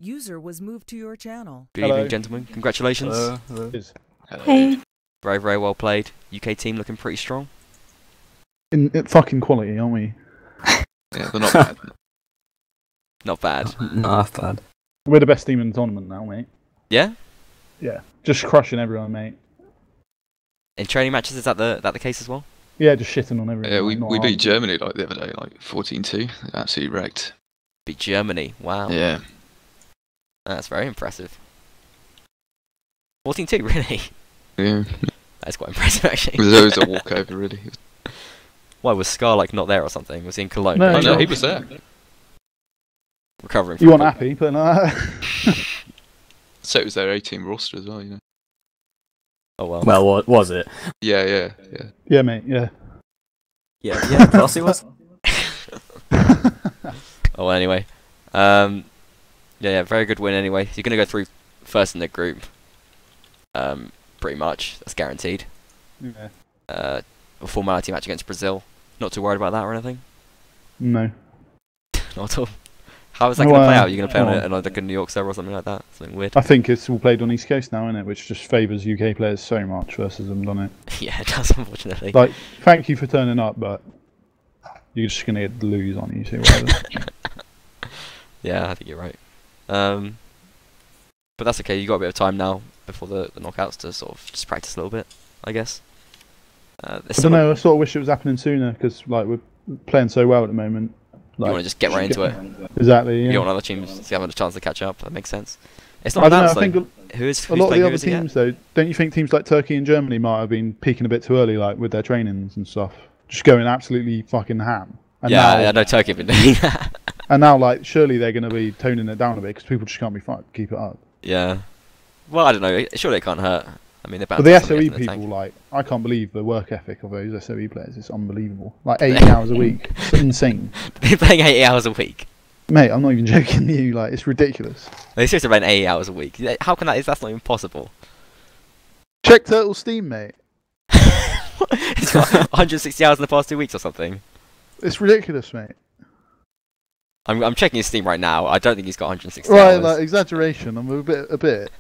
User was moved to your channel. Good evening, gentlemen. Congratulations. Hello. Hey. Very, very well played. UK team looking pretty strong. In fucking quality, aren't we? Yeah, they're not bad. Not bad. Not half bad. We're the best team in the tournament now, mate. Yeah? Yeah. Just crushing everyone, mate. In training matches, is that the case as well? Yeah, just shitting on everyone. Yeah, like, we beat Germany like the other day, like 14-2. Absolutely wrecked. Beat Germany. Wow. Yeah. That's very impressive. 14-2, really? Yeah. That's quite impressive, actually. It was always a walkover, really. Why, was Scar like not there or something? Was he in Cologne? No, Oh, no, he was there. Recovering You from weren't happy, but So it was their A-team roster as well, you know. Oh well. Well, what was it? Yeah. yeah, mate, yeah. Yeah, of course it was. Oh well, anyway. Yeah, very good win anyway. You're gonna go through first in the group. Pretty much. That's guaranteed. Yeah. A formality match against Brazil. Not too worried about that or anything? No. Not at all. How is that going to play out? You're going to play on like a New York server or something like that? Something weird? I think it's all played on East Coast now, isn't it? Which just favours UK players so much versus them, doesn't it? Yeah, it does, unfortunately. Like, thank you for turning up, but you're just going to lose on you, so whatever. Yeah, I think you're right. But that's okay, you got a bit of time now before the knockouts to sort of just practice a little bit, I guess. I don't know, I sort of wish it was happening sooner, because like, we're playing so well at the moment. Like, you want to just get right into it. Exactly, yeah. You don't want other teams to have a chance to catch up, that makes sense. It's I not don't know, announced, I think who's a lot of playing the who other teams, though, don't you think teams like Turkey and Germany might have been peaking a bit too early, like, with their trainings and stuff? Just going absolutely fucking ham. And yeah, now, I know Turkey have been doing that. And now, like, surely they're going to be toning it down a bit, because people just can't be fucked, keep it up. Yeah. Well, I don't know, surely it can't hurt. I mean, they're bound But the to have something SOE in the people, tank. like, I can't believe the work ethic of those SOE players. It's unbelievable. Like, 80 hours a week. It's insane. They're playing 80 hours a week. Mate, I'm not even joking with you. Like, it's ridiculous. They seriously playing 80 hours a week. How can that? That's not even possible. Check Turtle Steam, mate. It's got 160 hours in the past 2 weeks or something. It's ridiculous, mate. I'm checking his Steam right now. I don't think he's got 160 Right, hours. like, exaggeration. I'm a bit.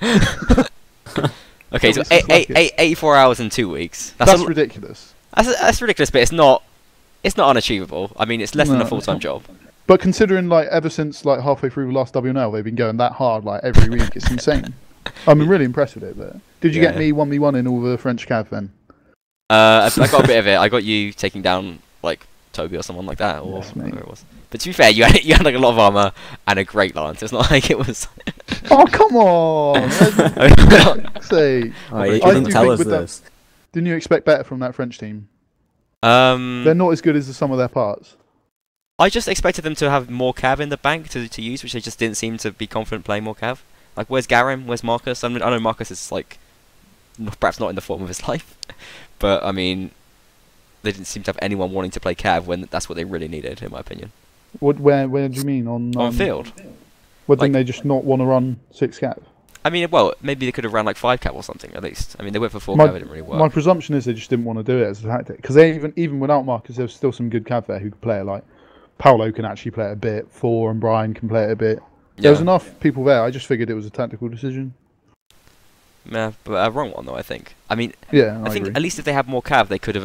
Okay, so This is like it. 84 hours in 2 weeks. That's ridiculous. That's ridiculous, but it's not unachievable. I mean, it's less than a No, full-time it's job. But considering, like, ever since, like, halfway through the last WNL, they've been going that hard, like, every week. It's insane. I'm really impressed with it, but... Did you get me 1v1 in all the French cav, then? I got a bit of it. I got you taking down, like, Toby or someone like that, or Yes, whatever it was. But to be fair, you had like a lot of armor and a great lance. It's not like it was... Oh, come on! For fuck's sake. Oh, you I didn't do tell think us with that- this. Didn't you expect better from that French team? Um, They're not as good as the sum of their parts. I just expected them to have more cav in the bank to use, which they just didn't seem to be confident playing more cav. Like, where's Garim? Where's Marcus? I know Marcus is, like, perhaps not in the form of his life, but, I mean, they didn't seem to have anyone wanting to play cav when that's what they really needed, in my opinion. Where do you mean? On field. Well, Like- didn't they just not want to run 6 cap? I mean, well, maybe they could have ran like 5 cav or something, at least. I mean, they went for 4 My- cav, it didn't really work. My presumption is they just didn't want to do it as a tactic. Because even without Marcus, there's still some good cav there who could play it. Like, Paolo can actually play it a bit, Thor and Brian can play it a bit. There was enough people there, I just figured it was a tactical decision. Yeah, but a wrong one, though, I think. I mean, Yeah, I think agree. at least if they had more cav, they could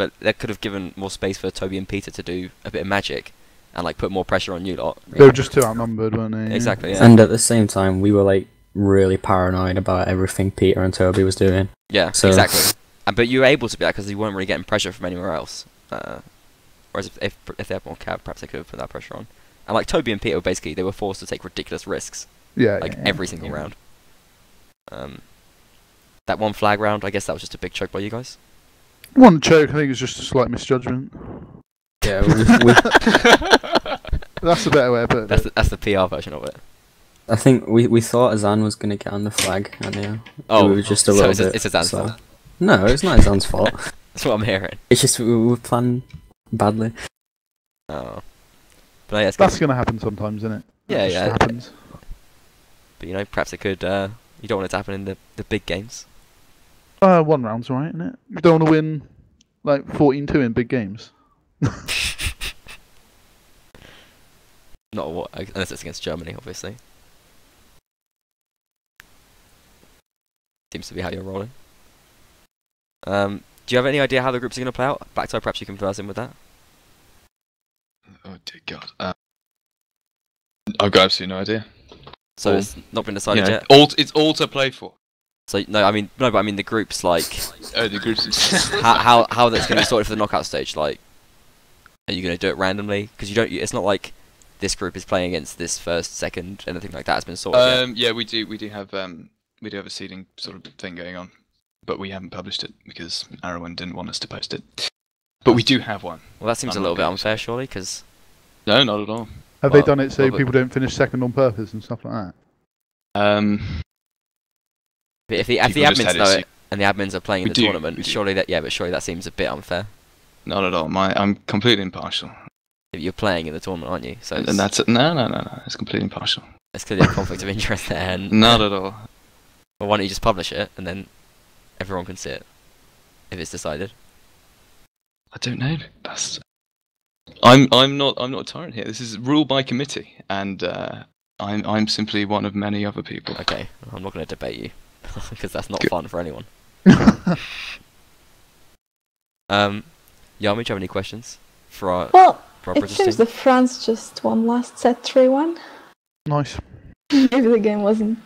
have given more space for Toby and Peter to do a bit of magic and like put more pressure on you lot. They were just too outnumbered, weren't they? Exactly, yeah. And at the same time, we were like really paranoid about everything Peter and Toby was doing. Yeah, So- exactly. But you were able to be that because you weren't really getting pressure from anywhere else. Whereas if they had more cav, perhaps they could have put that pressure on. And like Toby and Peter, basically, they were forced to take ridiculous risks, Yeah, like yeah. every single round. That one flag round, I guess that was just a big choke by you guys. One choke, I think it was just a slight misjudgment. Yeah, That's a better way of putting it. That's the PR version of it. I think we thought Azan was gonna get on the flag, and yeah, Oh, we were just a so little it's bit. it's Azan's slow. fault. No, it's not Azan's fault. That's what I'm hearing. It's just we were planning badly. Oh. But yeah, it's That's good. going to happen sometimes, isn't it? Yeah, It just yeah. happens. But you know, perhaps it could. You don't want it to happen in the big games. One round's alright, isn't it? You don't want to win, like, 14-2 in big games. Not what, unless it's against Germany, obviously. Seems to be how you're rolling. Do you have any idea how the groups are going to play out? Blacktie, perhaps you can fill us in with that. Oh dear God. I've got absolutely no idea. So it's not been decided yet. It's all to play for. So no, but I mean the groups like. Oh, the groups. how that's going to be sorted for the knockout stage? Like, are you going to do it randomly? Because you don't. It's not like this group is playing against this first, second, anything like that has been sorted yet. Yeah, we do have a seeding sort of thing going on, but we haven't published it because Arwen didn't want us to post it. But we do have one. Well, that seems a little bit unfair, surely, because. No, not at all. Have they done it so people don't finish second on purpose and stuff like that? If the admins know it and the admins are playing in the tournament, surely that seems a bit unfair. Not at all. I'm completely impartial. You're playing in the tournament, aren't you? So and that's it. No. It's completely impartial. There's clearly a conflict of interest there. And not at all. Well, why don't you just publish it and then everyone can see it if it's decided? I don't know. I'm not a tyrant here. This is ruled by committee, and I'm simply one of many other people. Okay, I'm not going to debate you because that's not fun for anyone. Yami, do you have any questions for our it seems that France just won last set 3-1. Nice. Maybe the game wasn't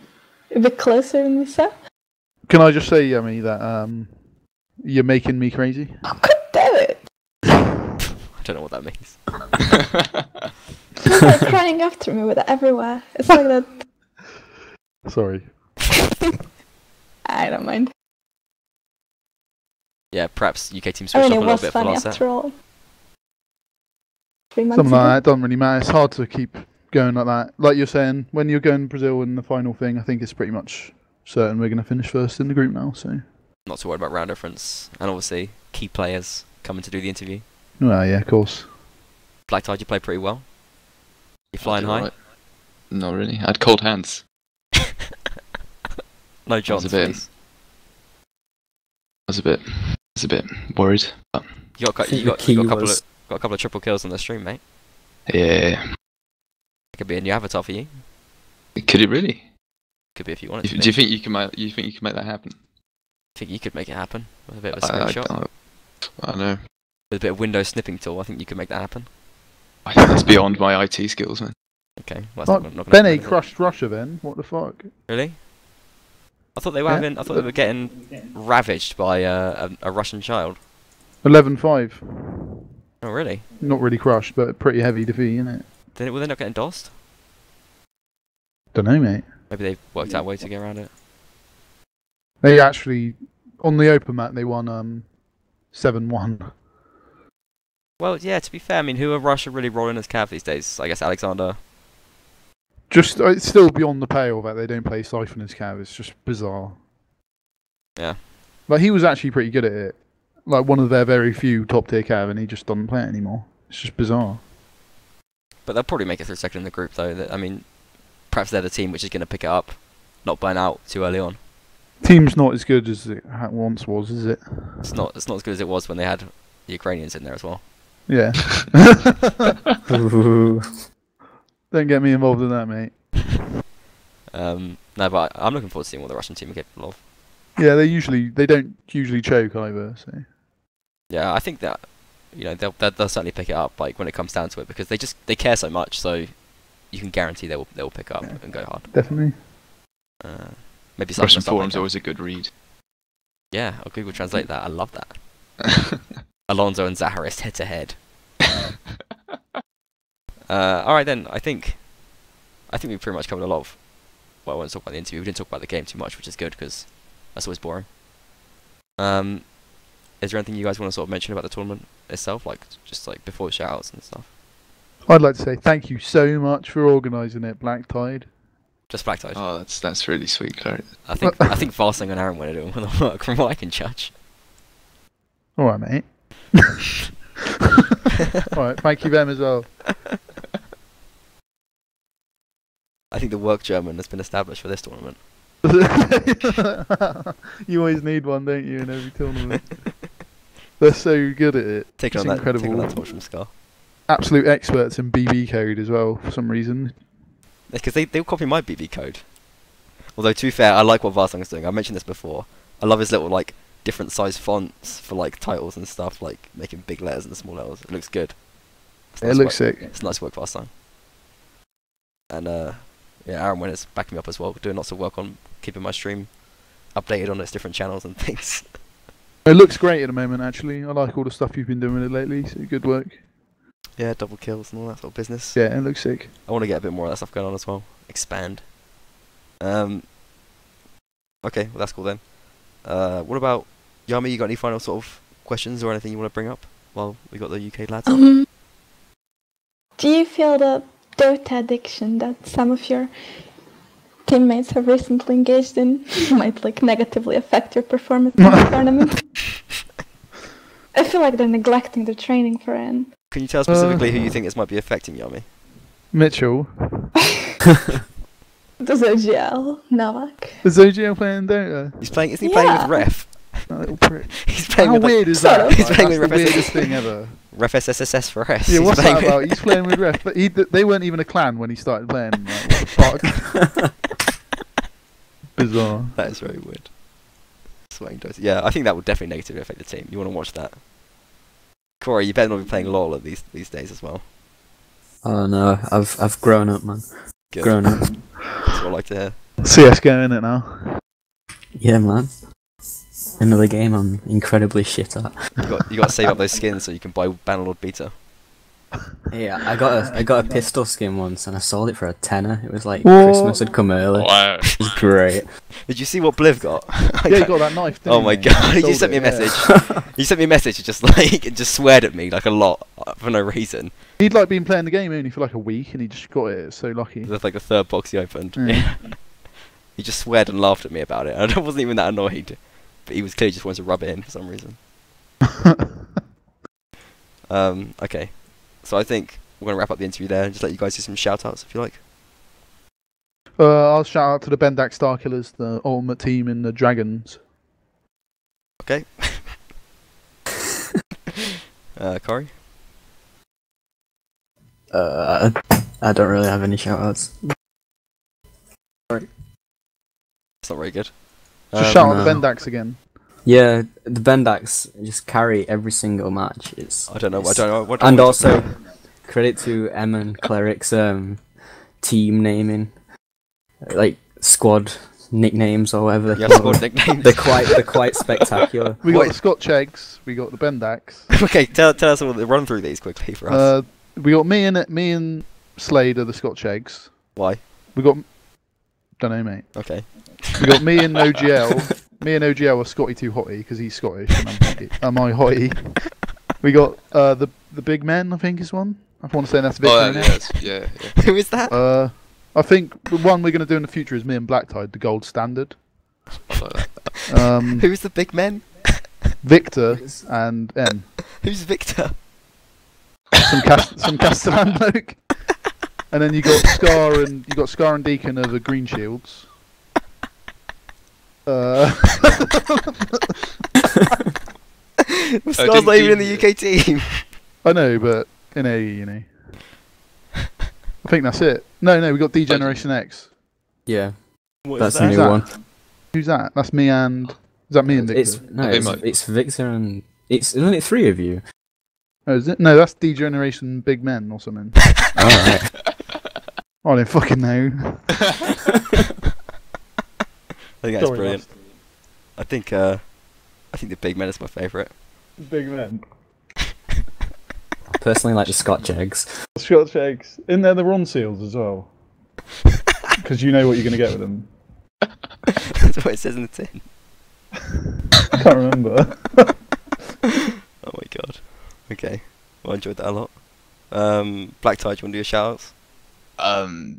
a bit closer than we said. Can I just say, Yami, that you're making me crazy? I could do it. I don't know what that means. People are crying after me with it everywhere. It's like that. Sorry. I don't mind. Yeah, perhaps UK team switched up a little bit for last set. After all. 3 months Something ago. like that, it doesn't really matter. It's hard to keep going like that. Like you're saying, when you're going Brazil in the final thing, I think it's pretty much certain we're going to finish first in the group now. So not to worry about round difference, and obviously key players coming to do the interview. Well, yeah, of course. Blacktie, you played pretty well. You're flying high. Right. Not really. I had cold hands. No Johns, please. I was a bit worried. But You got a couple of triple kills on the stream, mate. Yeah. It could be a new avatar for you. Could it really? Could be if you wanted to. Do you think you can make that happen? I think you could make it happen with a bit of a screenshot. I don't know. With a bit of window snipping tool, I think you could make that happen. I think that's beyond my IT skills, man. Okay, well, that's not Benny crushed Russia then. What the fuck? Really? I thought they were I thought they were getting ravaged by a Russian child. 11-5. Oh really? Not really crushed, but a pretty heavy defeat, isn't it? Were they not getting DOSed? Don't know, mate. Maybe they worked out a way to get around it. They actually, on the open mat, they won 7-1. Well, yeah. To be fair, I mean, who are Russia really rolling as Cav these days? I guess Alexander. Just it's still beyond the pale that they don't play Siphon as Cav. It's just bizarre. Yeah. Like he was actually pretty good at it. Like one of their very few top tier Cav, and he just doesn't play it anymore. It's just bizarre. But they'll probably make it through second in the group, though. I mean, perhaps they're the team which is going to pick it up, not burn out too early on. Team's not as good as it once was, is it? It's not as good as it was when they had the Ukrainians in there as well. Yeah. Don't get me involved in that, mate. No, but I'm looking forward to seeing what the Russian team are capable of. Yeah, they don't usually choke either. So. Yeah, I think that they'll certainly pick it up like when it comes down to it because they care so much, so you can guarantee they will pick up and go hard. Definitely. Maybe Russian forums are always a good read. Yeah, I'll Google Translate that. I love that. Alonso and Zaharis head to head. All right then. I think we pretty much covered a lot of. Well, I won't talk about the interview. We didn't talk about the game too much, which is good because that's always boring. Is there anything you guys want to sort of mention about the tournament itself, like just like before shoutouts and stuff? I'd like to say thank you so much for organising it, Black Tide. Just Black Tide. Oh, that's really sweet, Clary. I think Varsing and Aaron were doing all the work, from what I can judge. All right, mate. All right, thank you them as well. I think the work German has been established for this tournament. You always need one, don't you, in every tournament? They're so good at it. Taking on that torch from Scar. Absolute experts in BB code as well, for some reason. Because they'll copy my BB code. Although to be fair, I like what Varsang's doing. I mentioned this before. I love his little like different size fonts for like titles and stuff, like making big letters and small letters. It looks good. It looks sick. It's nice work, Varsang. And yeah, Aaron Wynn is backing me up as well, doing lots of work on keeping my stream updated on its different channels and things. It looks great at the moment, actually. I like all the stuff you've been doing with it lately, so good work. Yeah, double kills and all that sort of business. Yeah, it looks sick. I want to get a bit more of that stuff going on as well. Expand. Okay, well that's cool then. What about Yami? You got any final sort of questions or anything you want to bring up while we got the UK lads on? Do you feel the Dota addiction that some of your teammates have recently engaged in might like negatively affect your performance in the tournament? I feel like they're neglecting their training for it. Can you tell specifically who you think this might be affecting, Yami? Mitchell. Does OGL, Novak. Is OGL playing Dota? He's playing. Isn't he playing with Ref? That little prick. He's playing How with. weird is that? He's playing That's with the Ref weirdest thing ever. Ref SSSS for S. Yeah, He's what's playing that about? He's playing with Ref, but they weren't even a clan when he started playing. Like, what the fuck? Bizarre. That is very weird. Swaying Dota. Yeah, I think that would definitely negatively affect the team. You want to watch that. Corey, you better not be playing LOL at these days as well. Oh no, I've grown up, man. Good. Grown up. That's what I like to hear. CSGO in it now. Yeah, man. Another game I'm incredibly shit at. You got to save up those skins so you can buy Bannerlord Beta. Yeah, I got a pistol skin once and I sold it for a tenner. It was like Whoa. Christmas had come early. Wow. It was great. Did you see what Bliv got? Yeah, he got that knife. Didn't Oh my he? god! He You sold sent me a it, yeah. message. You sent me a message. Just like it just sweared at me like a lot for no reason. He'd like been playing the game only for like a week, and he just got it. It's so lucky. That's like the third box he opened. Yeah. He just sweared and laughed at me about it. I wasn't even that annoyed, but he was clearly just wanted to rub it in for some reason. Okay, so I think we're gonna wrap up the interview there and just let you guys do some shout outs if you like. I'll shout out to the Bendak Starkillers, the ultimate team in the Dragons. Okay. Corey? I don't really have any shoutouts. It's not very good. Just shout out no. the Bendaks again. Yeah, the Bendaks just carry every single match. I don't know. What And also, credit to Em and Cleric's team naming, like squad nicknames or whatever. Yeah, squad nicknames. They're quite spectacular. We got the Scotch Eggs. We got the Bendaks. Okay, tell us all. Run through these quickly for us. We got me and Slade are the Scotch Eggs. Why? We got. Don't know, mate. Okay. We got me and OGL. Me and OGL are Scotty too hotty because he's Scottish and I'm I hotty. We got the big men. I think is one. I want to say that's Victor. Yeah. Who is that? I think the one we're going to do in the future is me and Black Tide, the gold standard. I like that. Who's the big men? Victor and M. Who's Victor? Some Castellan bloke. And then you got Scar and Deacon of the Green Shields. Scar's not even in the UK team. I know, but in A, you know. I think that's it. No, we got D-Generation X. Yeah, What that's is the that? new that? one. Who's that? That's me and... Is that me and Victor? It's Victor and it's only three of you. Oh, is it? No, that's D-Generation Big Men or something. Alright. I don't fucking know. I think that's brilliant. Lost. I think the big men is my favourite. Big Men. Personally, like the Scotch Eggs. Scotch Eggs. In there, the Ron Seals as well. Because you know what you're going to get with them. That's what it says in the tin. I can't remember. Oh my god. Okay. Well, I enjoyed that a lot. Black Tide, do you want to do your shout-outs?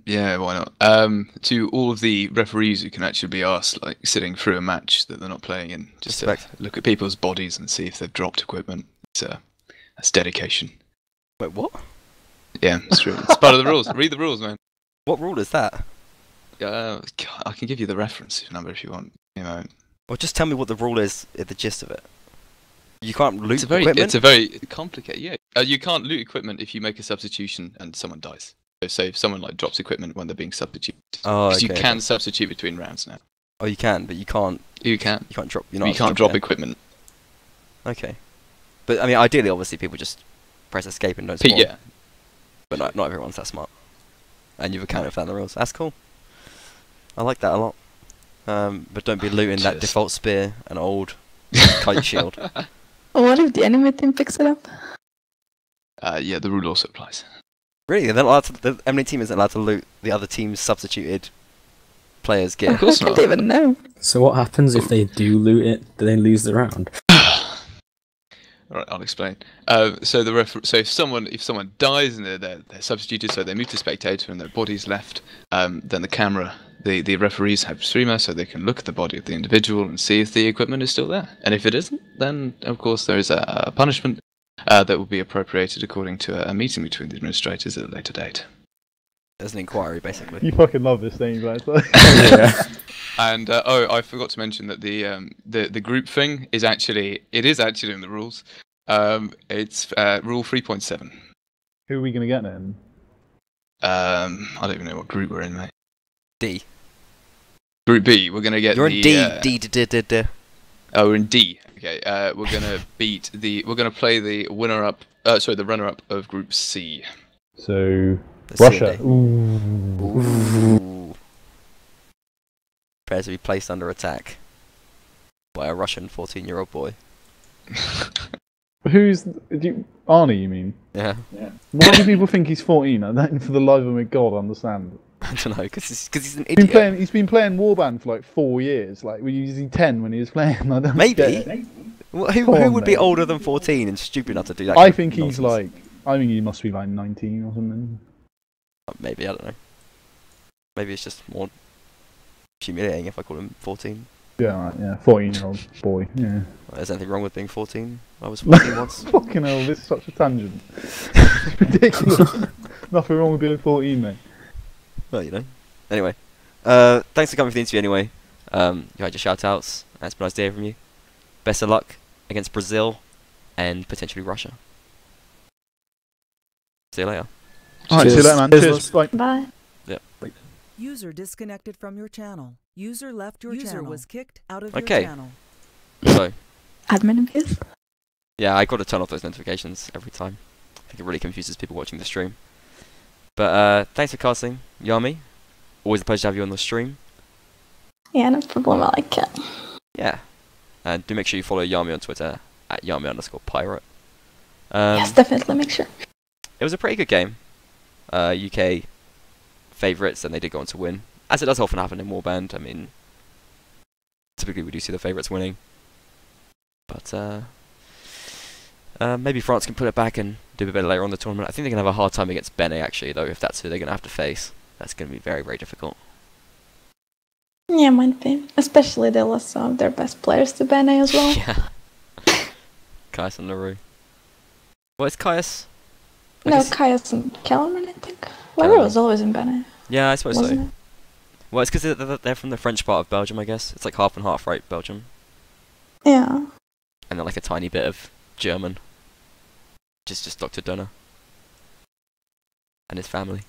Yeah, why not? To all of the referees who can actually be asked, like sitting through a match that they're not playing in, just to Respect. look at people's bodies and see if they've dropped equipment. That's dedication. Wait, what? Yeah, it's true. It's part of the rules. Read the rules, man. What rule is that? I can give you the reference number if you want. You know, Or just tell me what the rule is, the gist of it. You can't loot it's equipment? a very complicated. Yeah, you can't loot equipment if you make a substitution and someone dies. So if someone like drops equipment when they're being substituted, Oh, because okay. you can substitute between rounds now. Oh, you can, but you can't. You can. You can't drop. You can't drop equipment. Okay. But I mean, ideally, obviously, people just press escape and don't spawn. Yeah. But not everyone's that smart. And you've accounted for that in the rules. That's cool. I like that a lot. But don't be looting that Cheers. default spear and old kite shield. What if the enemy team picks it up? Yeah, the rule also applies. Really? They're not allowed to, the enemy team isn't allowed to loot the other team's substituted players' gear. Of course How could not. they even know? So what happens if they do loot it? Do they lose the round? Alright, I'll explain. So if someone dies and they're substituted, so they move to spectator and their body's left, then the referees have streamer, so they can look at the body of the individual and see if the equipment is still there. And if it isn't, then of course there is a punishment that will be appropriated according to a meeting between the administrators at a later date. There's an inquiry, basically. You fucking love this thing, guys. Yeah. And I forgot to mention that the group thing is actually in the rules. It's rule 3.7. Who are we gonna get then? I don't even know what group we're in, mate. D. Group B. We're gonna get. You're in the, D. Oh, we're in D. Okay. We're gonna We're gonna play the winner-up. The runner-up of Group C. So The Russia. CD. Ooh. Ooh. Prepares to be placed under attack by a Russian 14-year-old boy. Arnie? You mean? Yeah. Why do people think he's 14? I don't, for the life of me, God, understand. I don't know, because he's an He's idiot. been playing Warband for like 4 years. Like, was he 10 when he was playing? I don't Maybe. get it. Who Come on, would be mate. older than 14 and stupid enough to do that? I kind of think he's nonsense? I think he must be like 19 or something. Maybe, I don't know. Maybe it's just more humiliating if I call him 14. Yeah, right, yeah, 14-year-old boy. Yeah. There's anything wrong with being 14? I was 14 once. Fucking hell, this is such a tangent. It's ridiculous. Nothing wrong with being 14, mate. Well, you know. Anyway, thanks for coming for the interview anyway. You had your shout-outs. It's been nice to hear from you. Best of luck against Brazil and potentially Russia. See you later. Alright, see you later, man. Cheers. Bye. Bye. User disconnected from your channel. User left your channel. User was kicked out of Okay. your channel. So, Admin abuse. yeah, I got to turn off those notifications every time. I think it really confuses people watching the stream. But thanks for casting, Yami. Always a pleasure to have you on the stream. Yeah, no problem. I like it. Yeah. And do make sure you follow Yami on Twitter at Yami_pirate. Yes, definitely make sure. It was a pretty good game. UK favourites, and they did go on to win. As it does often happen in Warband. I mean, typically we do see the favourites winning. But maybe France can put it back and do a bit better later on in the tournament. I think they're going to have a hard time against Benet, actually, though, if that's who they're going to have to face. That's going to be very, very difficult. Yeah, might be. Especially they lost some of their best players to Benet as well. Yeah. Caius and LaRue. What is Caius? No, Caius and Kellerman, I think. LaRue was always in Benet, Yeah, I suppose wasn't so. it? Well, it's because they're from the French part of Belgium, I guess. It's like half and half, right, Belgium? Yeah. And then like a tiny bit of German. Just Dr. Donner. And his family.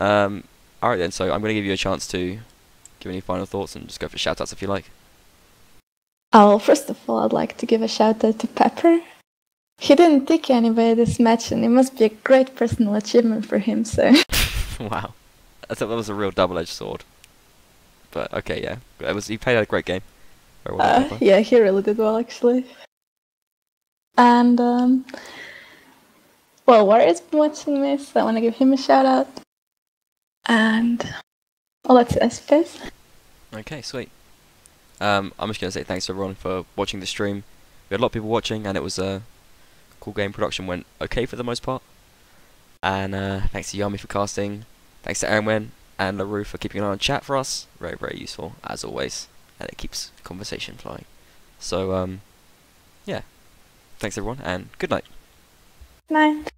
Alright then, so I'm going to give you a chance to give any final thoughts and just go for shoutouts if you like. Oh, well, first of all, I'd like to give a shout out to Pepper. He didn't tick anybody this match, and it must be a great personal achievement for him, so. Wow. I thought that was a real double-edged sword. But okay, yeah. He played a great game. Very well done, Pepper. Yeah, he really did well, actually. And, well, Warrior's been watching this, so I want to give him a shout out. And, well, that's it, I suppose. Okay, sweet. I'm just going to say thanks to everyone for watching the stream. We had a lot of people watching, and it was a cool game. Production went okay for the most part. And thanks to Yami for casting. Thanks to Aaron and LaRue for keeping an eye on chat for us. Very, very useful, as always. And it keeps conversation flowing. So, yeah. Thanks everyone, and good night. Night.